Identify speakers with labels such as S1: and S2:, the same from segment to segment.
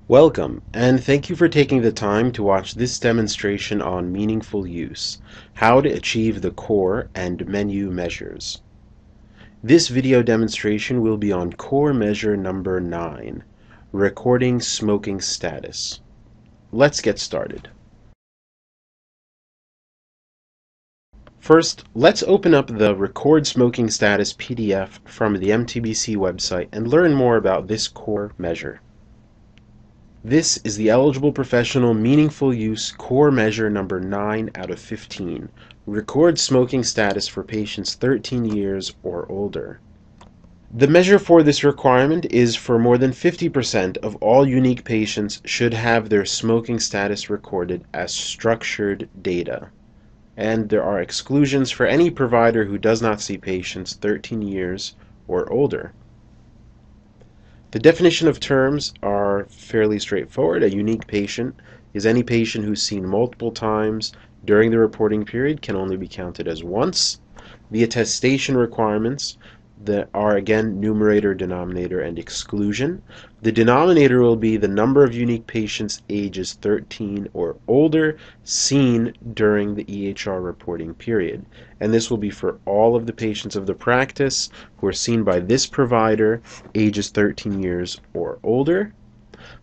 S1: Welcome, and thank you for taking the time to watch this demonstration on meaningful use, how to achieve the core and menu measures. This video demonstration will be on core measure number 9, recording smoking status. Let's get started. First, let's open up the Record Smoking Status PDF from the MTBC website and learn more about this core measure. This is the Eligible Professional Meaningful Use Core Measure number 9 out of 15. Record smoking status for patients 13 years or older. The measure for this requirement is for more than 50% of all unique patients should have their smoking status recorded as structured data. And there are exclusions for any provider who does not see patients 13 years or older. The definition of terms are fairly straightforward. A unique patient is any patient who's seen multiple times during the reporting period, can only be counted as once. The attestation requirements that are again numerator, denominator, and exclusion. The denominator will be the number of unique patients ages 13 or older seen during the EHR reporting period. And this will be for all of the patients of the practice who are seen by this provider ages 13 years or older.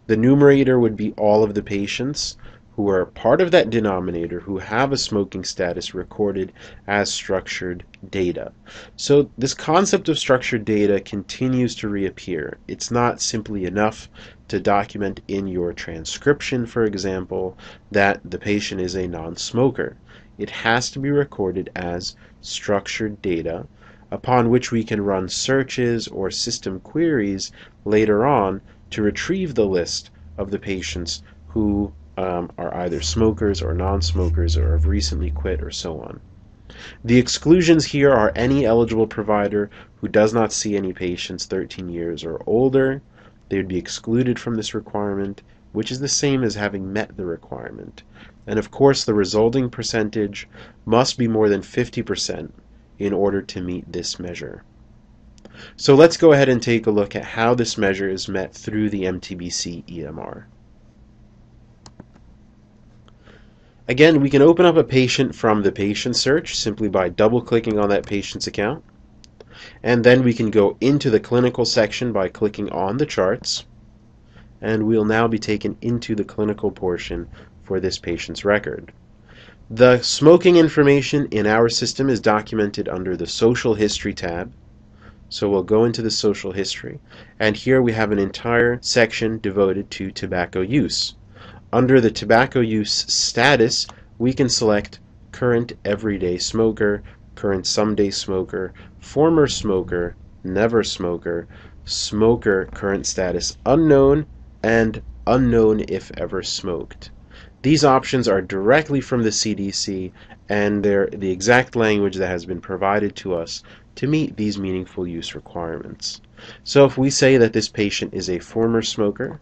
S1: The numerator would be all of the patients who are part of that denominator who have a smoking status recorded as structured data. So this concept of structured data continues to reappear. It's not simply enough to document in your transcription, for example, that the patient is a non-smoker. It has to be recorded as structured data upon which we can run searches or system queries later on to retrieve the list of the patients who are either smokers or non-smokers or have recently quit or so on. The exclusions here are any eligible provider who does not see any patients 13 years or older. They would be excluded from this requirement, which is the same as having met the requirement. And of course, the resulting percentage must be more than 50% in order to meet this measure. So let's go ahead and take a look at how this measure is met through the MTBC EMR. Again, we can open up a patient from the patient search simply by double-clicking on that patient's account. And then we can go into the clinical section by clicking on the charts. And we'll now be taken into the clinical portion for this patient's record. The smoking information in our system is documented under the Social History tab. So we'll go into the Social History. And here we have an entire section devoted to tobacco use. Under the tobacco use status, we can select current everyday smoker, current someday smoker, former smoker, never smoker, smoker current status unknown, and unknown if ever smoked. These options are directly from the CDC, and they're the exact language that has been provided to us to meet these meaningful use requirements. So if we say that this patient is a former smoker,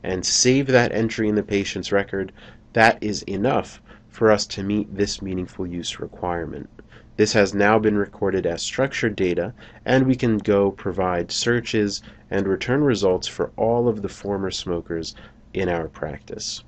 S1: and save that entry in the patient's record, that is enough for us to meet this meaningful use requirement. This has now been recorded as structured data, and we can go provide searches and return results for all of the former smokers in our practice.